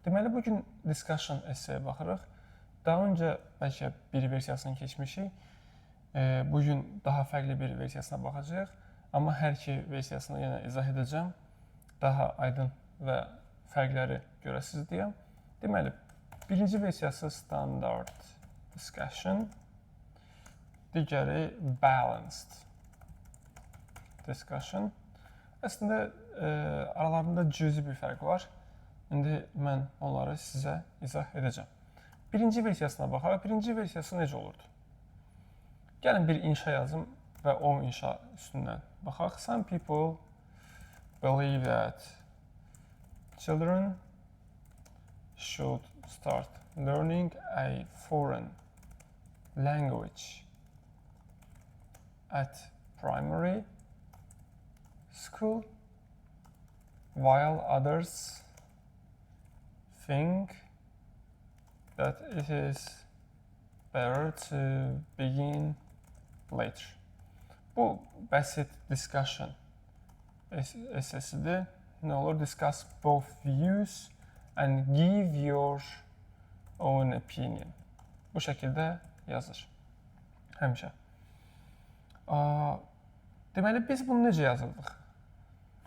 Deməli, bugün discussion essay'e baxırıq. Daha öncə bəlkə bir versiyasını keçmişik. Bugün daha fərqli bir versiyasına baxacağıq. Amma hər iki versiyasını yenə izah edəcəm. Daha aydın və fərqləri görəsiniz deyə. Deməli, birinci versiyası standard discussion, digəri balanced discussion. Əslində, aralarında cüzi bir fərq var. İndi mən onları sizə izah edəcəm. Birinci versiyasına baxaraq, birinci versiyası necə olurdu? Gəlin bir inşa yazım və o inşa üstündən baxaq. Some people believe that children should start learning a foreign language at primary school, while others think that it is better to begin later. Bu basit discussion essay'sidir. Ne olur? Discuss both views and give your own opinion. Bu şəkildə yazır. Həmişə. Deməli, biz bunu necə yazırdıq?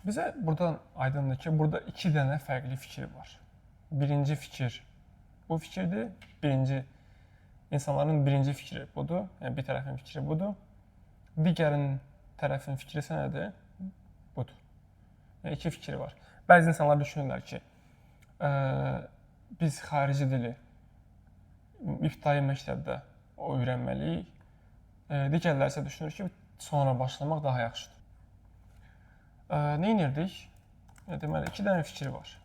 Bizə buradan aydındır ki, burada iki dənə fərqli fikir var. Birinci fikir bu fikirdir. İnsanların birinci fikri budur. Yəni bir tərəfin fikri budur. Digərin tərəfin fikri isə nədir? Budur. Yəni iki fikir var. Bəzi insanlar düşünürlər ki, biz xarici dili ibtidai məktəbdə öyrənməliyik. Digərləri isə düşünür ki, sonra başlamaq daha yaxşıdır. Nə edirdik? Deməli, iki dənə fikir var.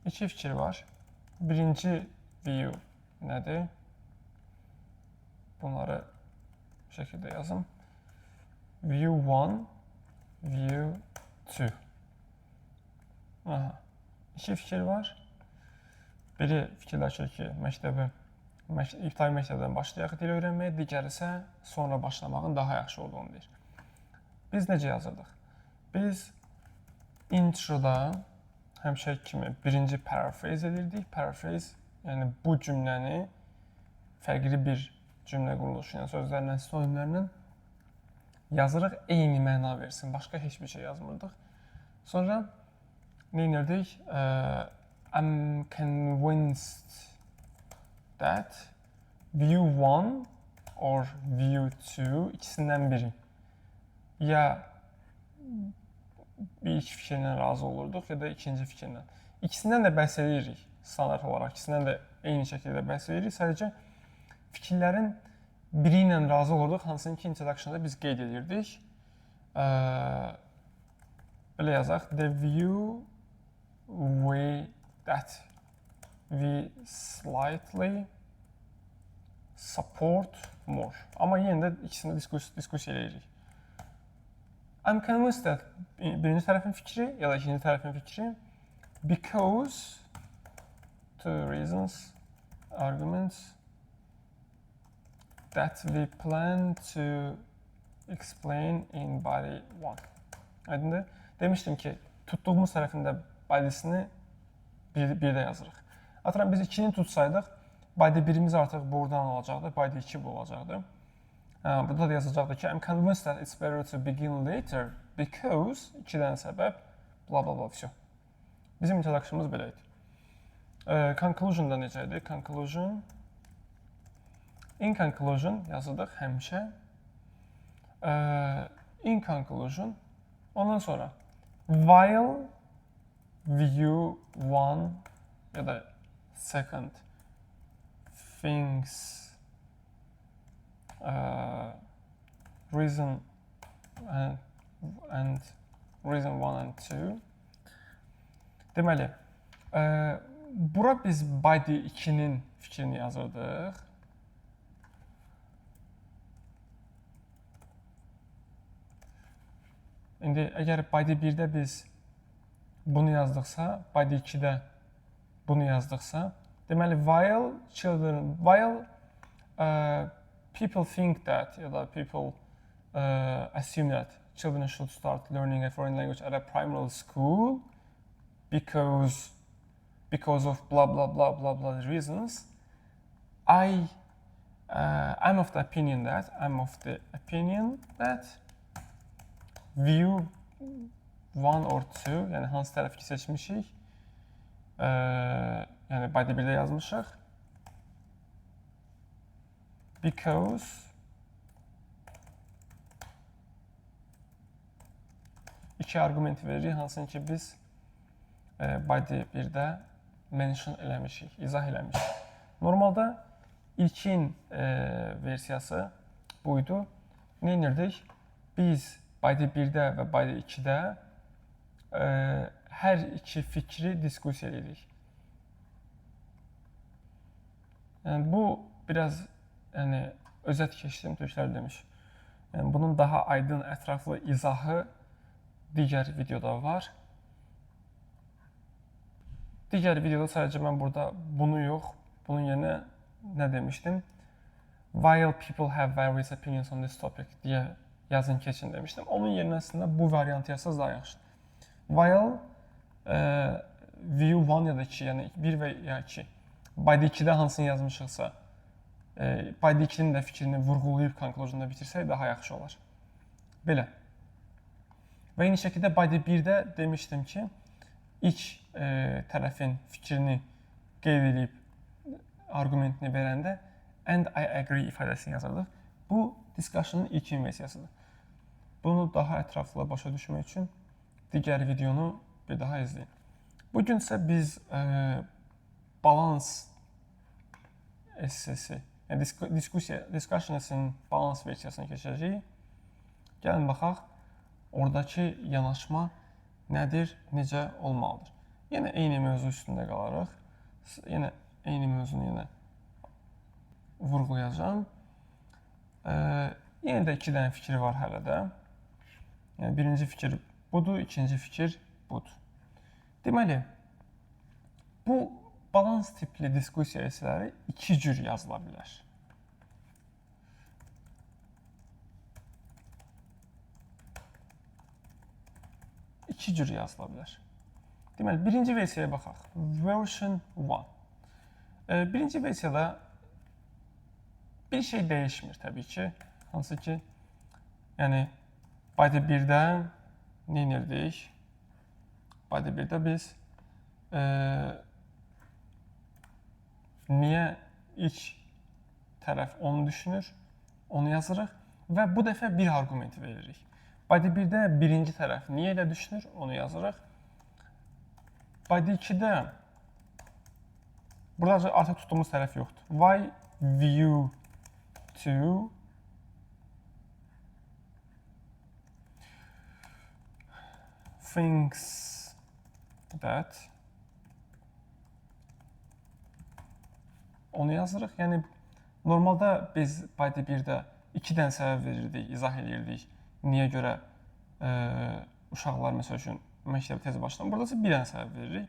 İki fikir var. Birinci view nədir? Bunları bu şəkildə yazım. View 1, view 2. İki fikir var. Biri fikirləşir ki, ibtidai məktəbdən başlayaq dil öyrənməyə, digəri isə sonra başlamağın daha yaxşı olduğunu deyir. Biz necə yazırdıq? Biz introda həmişə kimi birinci paraphrase edirdik. Paraphrase, yəni bu cümləni fərqli bir cümlə quruluşu, yəni sözlərlə, sinonimlərlə yazırıq, eyni məna versin. Başqa heç bir şey yazmırdıq. Sonra nə edirdik? I'm convinced that view 1 or view 2 ikisindən biri. Ya bir ilk fikirlə razı olurduq, ya da ikinci fikirlə. İkisindən də bəhs edirik standart olaraq. İkisindən də eyni şəkildə bəhs edirik. Sadəcə fikirlərin biri ilə razı olurduq, hansının ki introduction'da biz qeyd edirdik. Belə yazaq. The view that we slightly support more. Amma yenə də ikisini diskussiya edirik. I'm convinced that birinci tərəfin fikri ya da ikinci tərəfin fikri because two reasons, arguments that we plan to explain in body 1. Aydındır? Demişdim ki, tutduğumuz tərəfində body'sini bir də yazırıq. Atıram, biz 2-ni tutsaydıq, body 1'imiz artıq buradan olacaqdı, body 2 bu olacaqdı. Burada da yazacaqdı ki, I'm convinced that it's better to begin later because 2 dənə səbəb, bla bla bla, всё. Bizim introduction'ımız belə idi. Conclusion da necə idi? Conclusion. In conclusion yazırdıq həmişə. In conclusion. Ondan sonra while view 1 ya da second thinks reason and reason 1 and 2. Deməli, bura biz body 2'nin fikrini yazırdıq. İndi əgər body 1'də biz bunu yazdıqsa, body 2'də bunu yazdıqsa, deməli while people think that ya da people assume that children should start learning a foreign language at a primary school because because of blah blah blah blah blah reasons, I'm of the opinion that view 1 or 2, yəni hansı tərəfi seçmişik, yəni body 1-də yazmışıq. Because iki arqument veririk, hansını ki biz body 1-də mention eləmişik, izah eləmişik. Normalda ilkin versiyası buydu. Nə edirdik? Biz body 1-də və body 2-də hər iki fikri diskussiya edirik. Yəni, bu biraz özət keçdim, türklər demiş. Yəni, bunun daha aydın, ətraflı izahı digər videoda var. Digər videoda sadəcə mən burada bunu yox, bunun yerinə nə demişdim? While people have various opinions on this topic deyə yazın keçin demişdim. Onun yerinə əslində bu variantı yazsaz daha yaxşıdır. While view 1 ya da 2, yəni 1 və ya 2, body 2-də hansını yazmışıqsa, body 2-nin də fikrini vurğulayıb conclusion'da bitirsək daha yaxşı olar. Belə. Və eyni şəkildə body 1-də demişdim ki, ilk tərəfin fikrini qeyd edib arqumentini verəndə and I agree ifadəsini yazırdıq. Bu discussion'ın ilkin versiyasıdır. Bunu daha ətraflı başa düşmək üçün digər videonu bir daha izləyin. Bugün isə biz balans essesi, yəni discussion essesinin balans versiyasına keçəcəyik. Gəlin baxaq, oradakı yanaşma nədir, necə olmalıdır. Yenə eyni mövzu üstündə qalarıq. Yenə eyni mövzunu vurğulayacağım. Yenə də 2 dənə fikir var hələ də. Yəni, birinci fikir budur, ikinci fikir budur. Deməli, bu balans tipli diskussiya esələri 2 cür yazıla bilər. İki cür yazıla bilər. Deməli, birinci versiyaya baxaq. Version 1. Birinci versiyada bir şey dəyişmir təbii ki. Hansı ki, yəni, body 1-də nə edirdik? Body 1-də biz niyə ilk tərəf onu düşünür, onu yazırıq və bu dəfə bir arqumenti veririk. Body 1-də birinci tərəf niyə elə düşünür, onu yazırıq. Body 2-də burada artıq tutduğumuz tərəf yoxdur. Why view 2 thinks that onu yazırıq. Yəni, normalda biz body 1-də 2 dənə səbəb verirdik, izah edirdik. Niyə görə uşaqlar məsəl üçün məktəbə tez başlamır. Burada isə bir dənə səbəb veririk.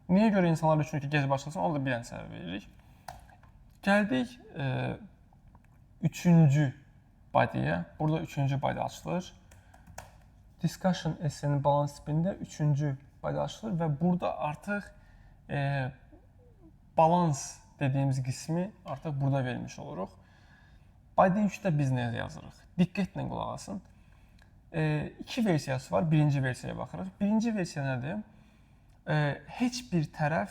Niyə görə insanlar üçün ki, gec başlasın, onda da bir dənə səbəb veririk. Gəldik 3-cü body'yə. Burada 3-cü body açılır. Discussion essenin balans tipində 3-cü body açılır və burada artıq balans dediyimiz qismi artıq burada vermiş oluruq. Body 3-də biz nə yazırıq? Diqqətlə qulaq asın. 2 versiyası var. Birinci versiyaya baxırıq. Birinci versiya nədir? Heç bir tərəf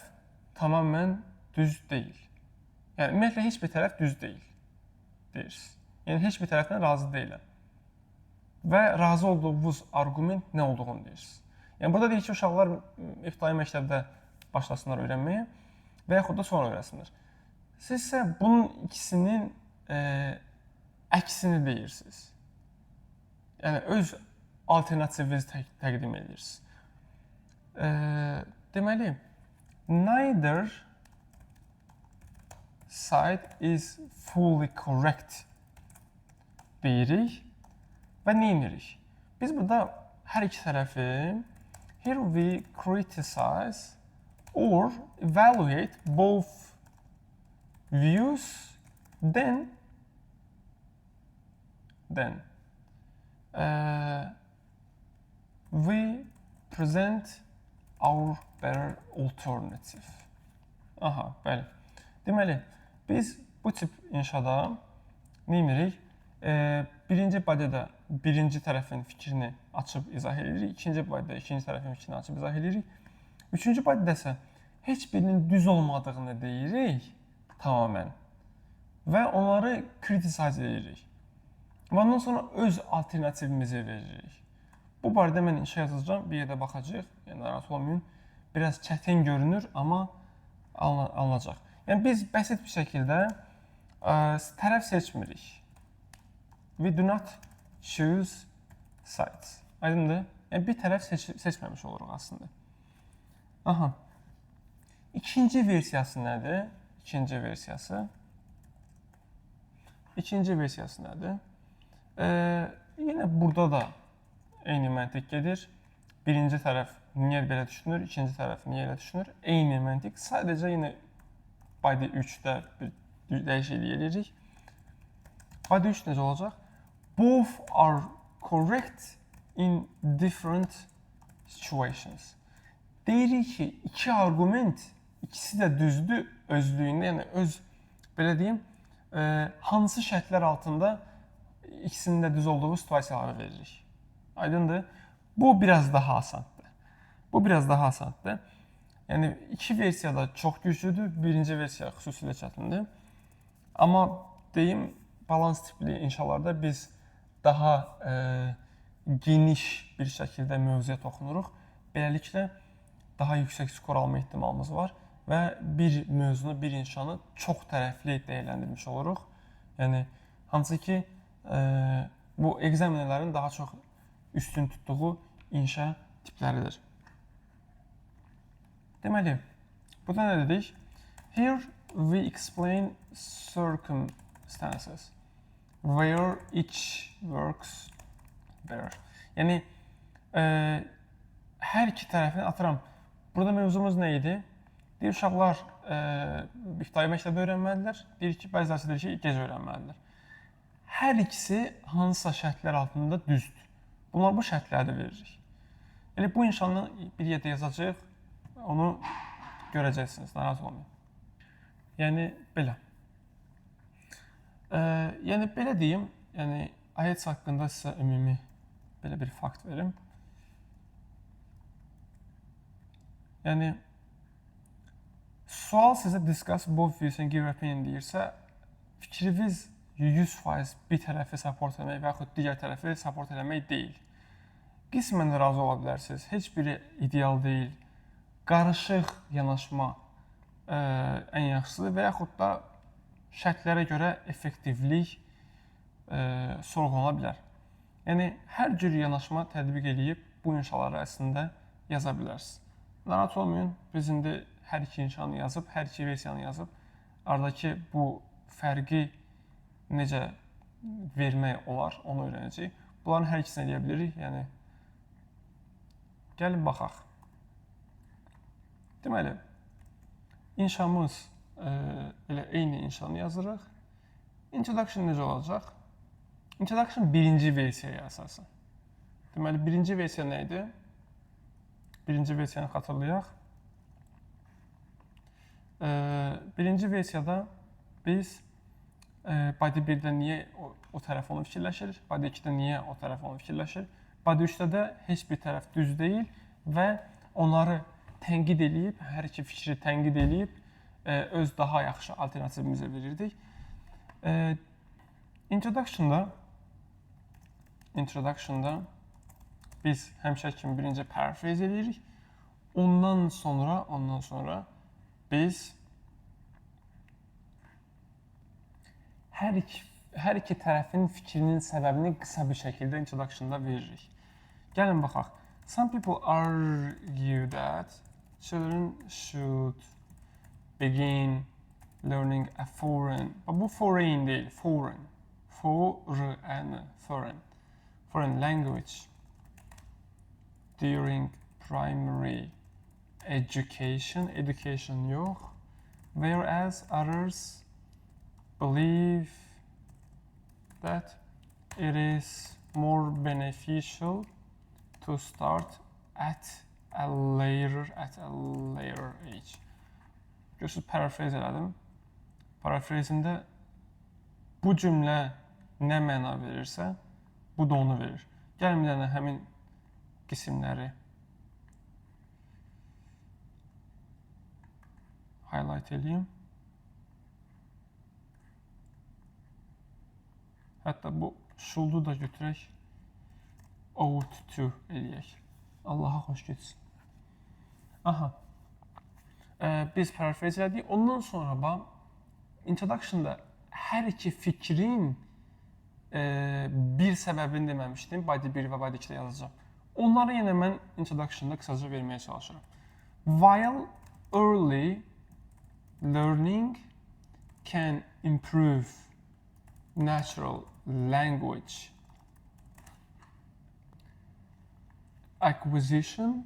tamamən düz deyil. Yəni, ümumiyyətlə, heç bir tərəf düz deyil deyirsiniz. Yəni, heç bir tərəfdən razı deyiləm. Və razı olduğunuz arqument nə olduğunu deyirsiniz. Yəni, burada deyir ki, uşaqlar ibtidai məktəbdə başlasınlar öyrənməyə və yaxud da sonra öyrənsinlər. Siz isə bunun ikisinin əksini deyirsiniz. Yəni, öz alternativinizi təqdim edirsiniz. Deməli, neither side is fully correct deyirik və nə edirik? Biz burada hər iki tərəfi here we criticize or evaluate both views then we present our better alternative Aha, bəli. Deməli, biz bu tip inşada nə edirik? Birinci badədə birinci tərəfin fikrini açıb izah edirik, ikinci badədə ikinci tərəfin fikrini açıb izah edirik. Üçüncü badədə isə heç birinin düz olmadığını deyirik tamamən və onları kritisize edirik. Və ondan sonra öz alternativimizi veririk. Bu barədə mən inşa yazacağım, bir yerdə baxacağıq. Yəni, narahat olmayın. Biraz çətin görünür, amma alınacaq. Yəni, biz bəsit bir şəkildə tərəf seçmirik. We do not choose sides. Aydındır? Yəni, bir tərəf seçməmiş oluruq aslında. Aha. İkinci versiyası nədir? İkinci versiyası nədir? Yenə burada da eyni məntiq gedir. Birinci tərəf niyə belə düşünür, ikinci tərəf niyə elə düşünür? Eyni məntiq. Sadəcə yenə body 3-də bir dəyişiklik edirik. Body 3 necə olacaq? Both are correct in different situations. Deyirik ki, iki argument, ikisi də düzdür özlüyündə, yəni öz, belə deyim, hansı şərtlər altında ikisinin də düz olduğu situasiyaları veririk. Aydındır? Bu biraz daha asandır. Yəni, iki versiya da çox güclüdür, birinci versiya xüsusilə çətindir. Amma deyim, balans tipli inşalarda biz daha geniş bir şəkildə mövzuya toxunuruq. Beləliklə, daha yüksək skor alma ehtimalımız var və bir mövzunu, bir inşanı çox tərəfli dəyərləndirmiş oluruq. Yəni, hansı ki, bu egzaminlərin daha çox üstün tutduğu inşa tipləridir. Deməli, burada nə dedik? Here we explain circumstances where each works better. Yəni, hər iki tərəfini atıram. Burada mövzumuz nə idi? Deyir, uşaqlar ibtidai məktəbdə öyrənməlidirlər. Deyir ki, bəzilərsə deyir ki, gec öyrənməlidirlər. Hər ikisi hansısa şərtlər altında düzdür. Bunlar bu şərtləri veririk. Elə bu inşanı bir yerdə yazacaq, onu görəcəksiniz, narahat olmayın. Yəni, belə. Yəni, belə deyim, yəni, IELTS haqqında sizə ümumi belə bir fakt verim. Yəni, sual sizə discuss both views and give opinion deyirsə, fikriniz 100% bir tərəfi support eləmək və yaxud digər tərəfi support eləmək deyil. Qismən razı ola bilərsiniz, heç biri ideal deyil, qarışıq yanaşma ən yaxşısıdır və yaxud da şərtlərə görə effektivlik sorğulana bilər. Yəni, hər cür yanaşma tətbiq edib bu inşaları əslində yaza bilərsiniz. Narahat olmayın, biz indi hər iki inşanı yazıb, hər iki versiyanı yazıb, aradakı bu fərqi necə vermək olar, onu öyrənəcəyik. Bunların hər ikisini eləyə bilirik, yəni gəlin baxaq. Deməli, inşamız elə eyni inşanı yazırıq. Introduction necə olacaq? Introduction birinci versiyaya əsasən. Deməli, birinci versiya nə idi? Birinci versiyanı xatırlayaq. Birinci versiyada biz body 1-də niyə o tərəf onu fikirləşir, body 2-də niyə o tərəf onu fikirləşir, body 3-də də heç bir tərəf düz deyil və onları tənqid edib, hər iki fikri tənqid edib, öz daha yaxşı alternativimizi verirdik. Introduction-da biz həmişə kimi birinci paraphrase edirik. Ondan sonra biz hər iki tərəfin fikrinin səbəbini qısa bir şəkildə introduction-da veririk. Gəlin baxaq. Some people argue that children should begin learning a foreign. Bu foreign değil, foreign. Foreign language during primary education yox. Whereas others believe that it is more beneficial to start at a later age. Görürsünüz, paraphrase elədim. Paraphrase-ində bu cümlə nə məna verirsə, bu da onu verir. Gəlin bir dənə həmin qismləri highlight edeyim. Hətta bu should-u da götürək, ought to eləyək. Allaha xoş getsin. Aha. Biz paraphrase elədik. Ondan sonra bax, introduction-da hər iki fikrin bir səbəbini deməmişdim. Body 1 və body 2-də yazacağım. Onları yenə mən introduction-da qısaca verməyə çalışıram. While early learning can improve natural language acquisition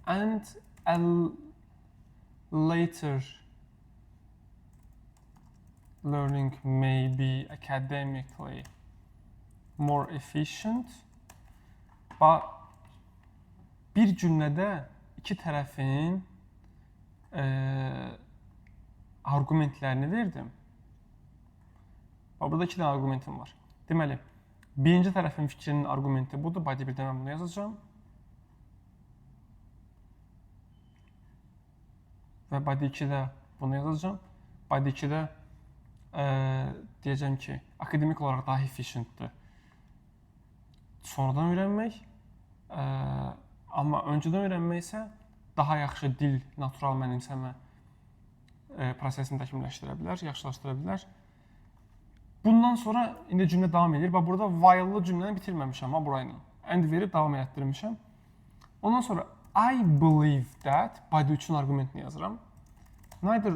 and a later learning may be academically more efficient. Bir cümlədə iki tərəfin argumentlərini verdim. Burada iki dənə argumentim var. Deməli, birinci tərəfin fikrinin argumenti budur. Body 1-də mən bunu yazacağım. Və body 2-də bunu yazacağım. Body 2-də deyəcəm ki, akademik olaraq daha efficientdir. Sonradan öyrənmək, amma öncədən öyrənmək isə daha yaxşı dil, natural mənimsəmə prosesini təkmilləşdirə bilər, yaxşılaşdıra bilər. Bundan sonra indi cümlə davam edir. Bax, burada while-lı cümləni bitirməmişəm, burayla. And verib davam etdirmişəm. Ondan sonra I believe that, body 3-ün argumentini yazıram. Neither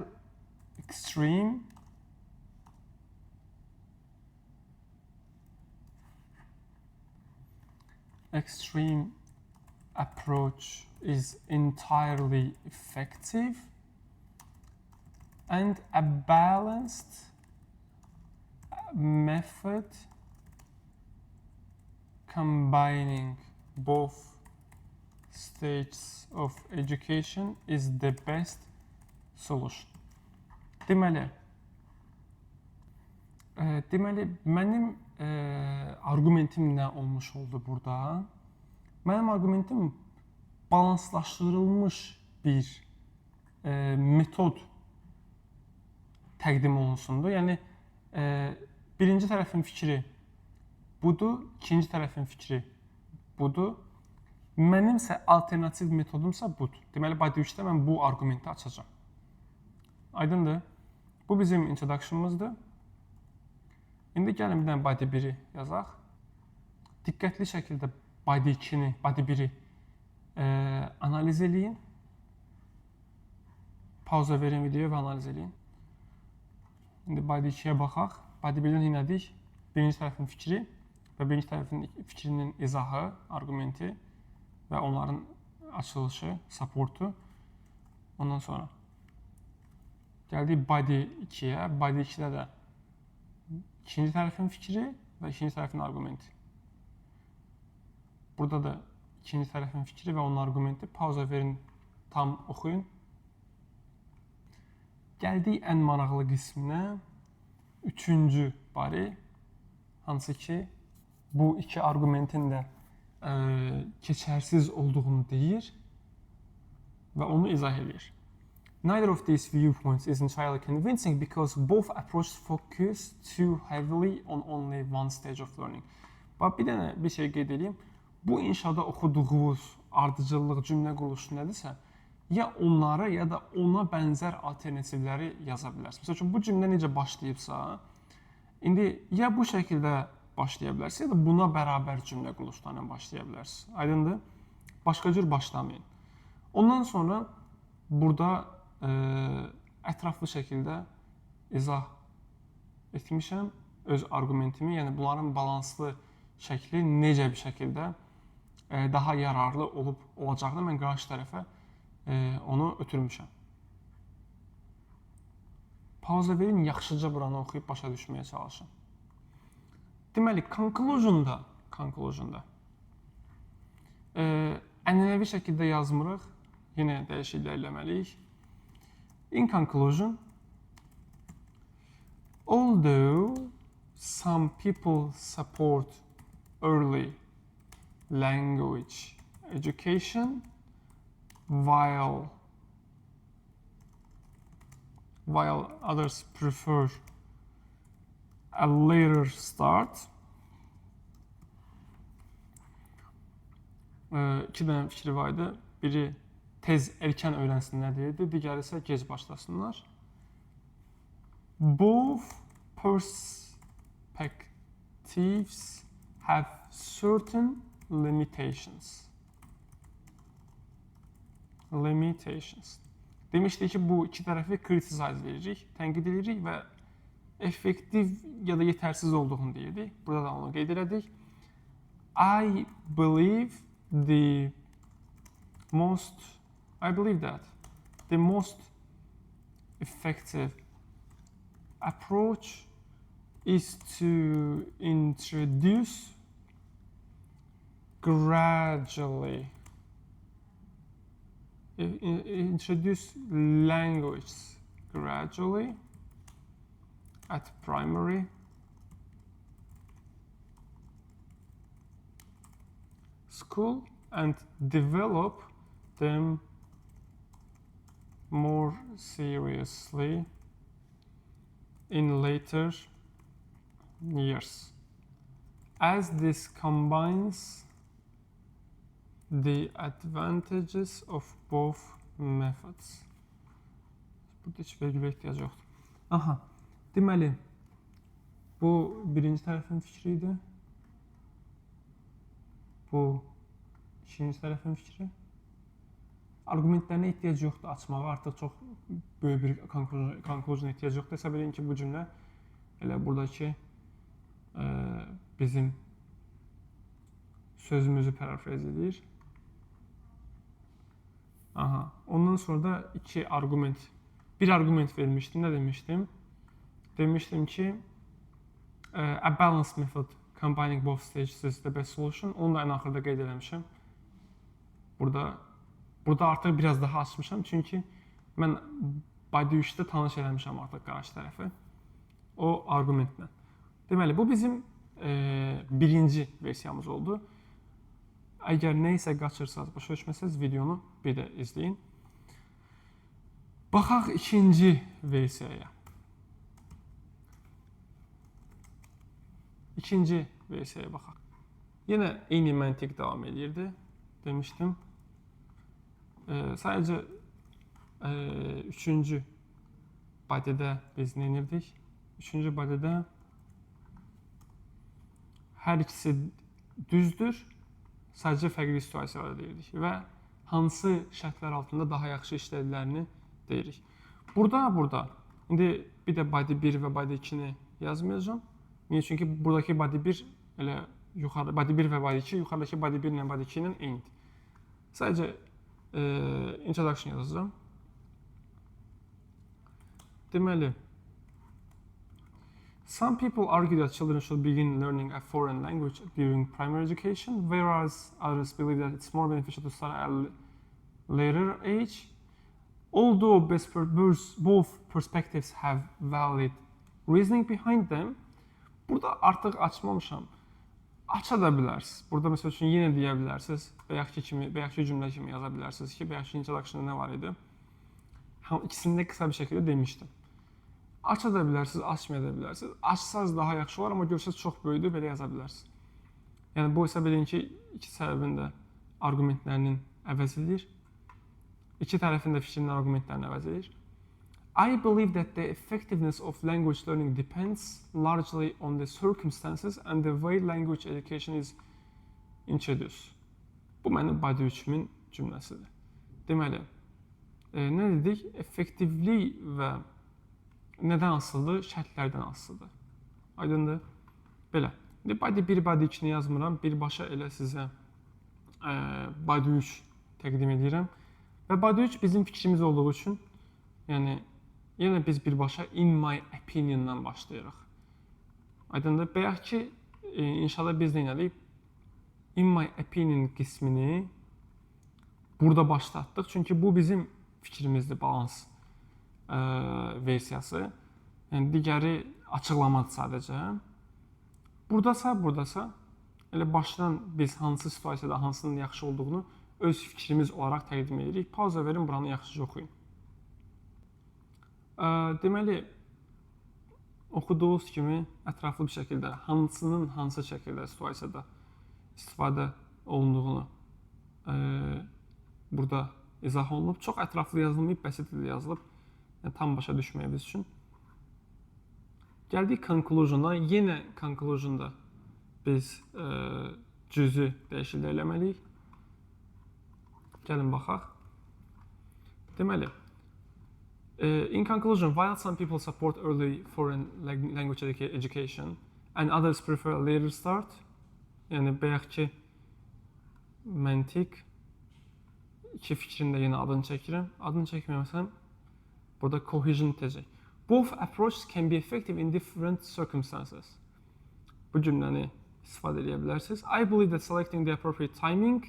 extreme approach is entirely effective and a balanced method combining both stages of education is the best solution. Deməli, mənim argumentim nə olmuş oldu burada? Mənim argumentim balanslaşdırılmış bir metod təqdim olunsundu. Yəni, birinci tərəfin fikri budur, ikinci tərəfin fikri budur. Mənimsə alternativ metodumsa budur. Deməli, body 3-də mən bu argumenti açacağım. Aydındır? Bu bizim introduction'ımızdır. İndi gəlin bir dənə body 1-i yazaq. Diqqətli şəkildə body 2-ni, body 1-i analiz eləyin. Pauza verin videoya və analiz eləyin. İndi body 2-yə baxaq. Body 1-dən dinlədik. Birinci tərəfin fikri və birinci tərəfin fikrinin izahı, argumenti və onların açılışı, supportu. Ondan sonra gəldik body 2-yə. Body 2-də də ikinci tərəfin fikri və ikinci tərəfin argumenti. Burada da ikinci tərəfin fikri və onun argumenti. Pauza verin, tam oxuyun. Gəldik ən maraqlı qisminə. Üçüncü body, hansı ki, bu iki argumentin də keçərsiz olduğunu deyir və onu izah edir. Neither of these viewpoints is entirely convincing because both approaches focus too heavily on only one stage of learning. Bax, bir dənə bir şey qeyd edeyim. Bu inşada oxuduğunuz ardıcıllıq cümlə quruluşu nədirsə, ya onlara, ya da ona bənzər alternativləri yaza bilərsiniz. Məsəl üçün, bu cümlə necə başlayıbsa, indi ya bu şəkildə başlaya bilərsiniz, ya da buna bərabər cümlə quruluşlarına başlaya bilərsiniz. Aydındır? Başqa cür başlamayın. Ondan sonra burada ətraflı şəkildə izah etmişəm öz argumentimi, yəni bunların balanslı şəkli necə bir şəkildə daha yararlı olacağını mən qarşı tərəfə onu ötürmüşəm. Pauza verin, yaxşıca buranı oxuyub başa düşməyə çalışın. Deməli, conclusion'da ənənəvi şəkildə yazmırıq. Yenə dəyişikliklər eləməliyik. In conclusion, although some people support early language education while others prefer a later start. İki dənə fikri var idi. Biri tez erkən öyrənsinlər deyirdi, digəri isə gec başlasınlar. Both perspectives have certain limitations. Demişdik ki, bu iki tərəfi criticize edirik, tənqid edirik və effektiv ya da yetərsiz olduğunu deyirdik. Burada da onu qeyd elədik. I believe that the most effective approach is to introduce language gradually at primary school and develop them more seriously in later years, as this combines the advantages of both methods. Burada heç vergülə ehtiyac yoxdur. Aha, deməli, bu birinci tərəfin fikri idi. Bu ikinci tərəfin fikri. Argumentlərinə ehtiyac yoxdur açmağa, artıq çox böyük bir conclusion ehtiyac yoxdur. Hesab edin ki, bu cümlə elə buradakı bizim sözümüzü parafraz edir. Aha, ondan sonra da bir argument vermişdim. Ne demiştim? Demiştim ki a balanced method combining both stages is the best solution. Onu da en axırda qeyd eləmişəm. Burada artıq biraz daha açmışam, çünki mən body 3-də tanış eləmişəm artıq qarşı tərəfi o argumentlə. Deməli, bu bizim birinci versiyamız oldu. Əgər nə isə qaçırsanız, başa düşməsəniz videonu bir də izləyin. Baxaq ikinci versiyaya. İkinci versiyaya baxaq. Yenə eyni məntiq davam edirdi, demişdim. Sadəcə üçüncü bodydə biz nə edirdik? Üçüncü bodydə hər ikisi düzdür, sadəcə fərqli situasiyalarda deyirik və hansı şərtlər altında daha yaxşı işlədiklərini deyirik. Burada, indi bir də body 1 və body 2-ni yazmayacağım. Niyə? Çünki buradakı body 1 elə yuxarı, body 1 və body 2 yuxarıdakı body 1 ilə body 2 ilə eynidir. Sadəcə introduction yazacağım. Deməli, some people argue that children should begin learning a foreign language during primary education, whereas others believe that it's more beneficial to start at a later age. Although both perspectives have valid reasoning behind them, burada artıq açmamışam. Aça da bilərsiniz. Burada məsəl üçün yenə deyə bilərsiniz, bayaqki cümlə kimi yaza bilərsiniz ki, bayaqki introduction'da nə var idi? İkisini də qısa bir şəkildə demişdim. Aça da bilərsiniz, açmaya da bilərsiniz. Açsanız daha yaxşı olar, amma görsəz çox böyüdür, belə yaza bilərsiniz. Yəni bu hesab edin ki, iki səbəbin də argumentlərinin əvəz edir. İki tərəfin də fikrinin argumentlərini əvəz edir. I believe that the effectiveness of language learning depends largely on the circumstances and the way language education is introduced. Bu mənim body 3-ün cümləsidir. Deməli, nə dedik? Effektivlik və nədən asılıdır? Şərtlərdən asılıdır. Aydındır? Belə. Body 1, body 2-ni yazmıram. Birbaşa elə sizə body 3 təqdim edirəm. Və body 3 bizim fikrimiz olduğu üçün, yəni yenə biz birbaşa in my opinion-dan başlayırıq. Aydındır? Bayaq ki, inşallah biz nə elədik? In my opinion qismini burada başlatdıq. Çünki bu bizim fikrimizdir, balans versiyası. Yəni digəri açıqlamadır sadəcə. Buradasa elə başdan biz hansı situasiyada hansının yaxşı olduğunu öz fikrimiz olaraq təqdim edirik. Pauza verin, buranı yaxşıca oxuyun. Deməli, oxuduğunuz kimi ətraflı bir şəkildə hansının hansı şəkildə situasiyada istifadə olunduğunu burada izah olunub. Çox ətraflı yazılmayıb, bəsit dildə yazılıb. Yəni, tam başa düşməyimiz üçün. Gəldik conclusion'a. Yenə conclusion'da biz cüzü dəyişiklik eləməliyik. Gəlin baxaq. Deməli, in conclusion, while some people support early foreign language education and others prefer a later start, yəni bayaq ki, məntiq iki fikrin də yenə adını çəkirəm. Adını çəkməməsəm, burada cohesion tezi. Both approaches can be effective in different circumstances. Bu cümləni istifadə edə bilərsiniz. I believe that selecting the appropriate timing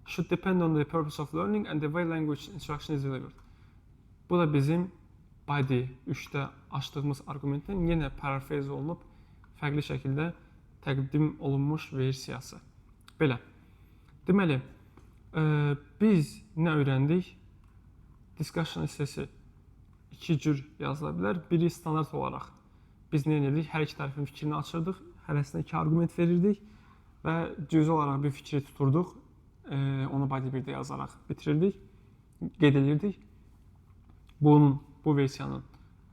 should depend on the purpose of learning and the way language instruction is delivered. Bu da bizim body 3-də açdığımız arqumentin yenə parafraz olunub, fərqli şəkildə təqdim olunmuş versiyası. Belə. Deməli, biz nə öyrəndik? Discussion hissəsi iki cür yazıla bilər. Biri standart olaraq biz nə edirdik? Hər iki tərəfin fikrini açırdıq, hərəsinə 2 arqument verirdik və cüzi olaraq bir fikri tuturduq. Onu body 1-də yazaraq bitirirdik, qeyd edirdik. Bu versiyanın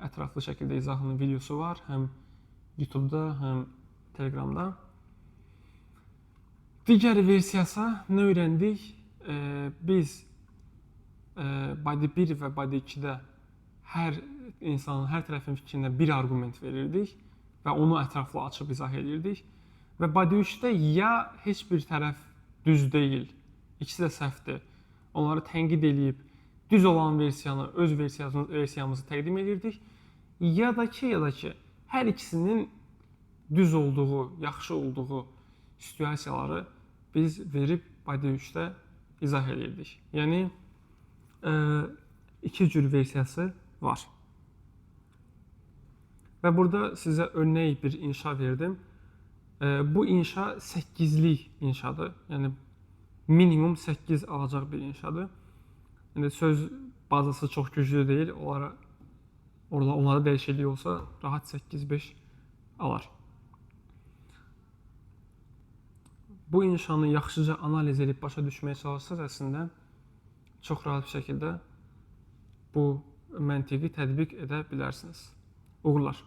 ətraflı şəkildə izahının videosu var, həm YouTube-da, həm Telegramda. Digər versiyası nə öyrəndik? Biz body 1 və body 2-də hər insanın, hər tərəfin fikrində bir arqument verirdik və onu ətraflı açıb izah edirdik. Və body 3-də ya heç bir tərəf düz deyil, ikisi də səhvdir, onları tənqid edib, düz olan versiyanı, öz versiyamızı təqdim edirdik. Ya da ki, hər ikisinin düz olduğu, yaxşı olduğu situasiyaları biz verib body 3-də izah edirdik. Yəni, iki cür versiyası var. Və burada sizə örnək bir inşa verdim. Bu inşa 8-lik inşadır. Yəni, minimum 8 alacaq bir inşadır. Yəni, söz bazası çox güclü deyil. Onlara dəyişiklik olsa rahat 8-5 alar. Bu inşanı yaxşıca analiz edib başa düşməyə çalışsaq əslində çox rahat bir şəkildə bu məntiqi tətbiq edə bilərsiniz. Uğurlar.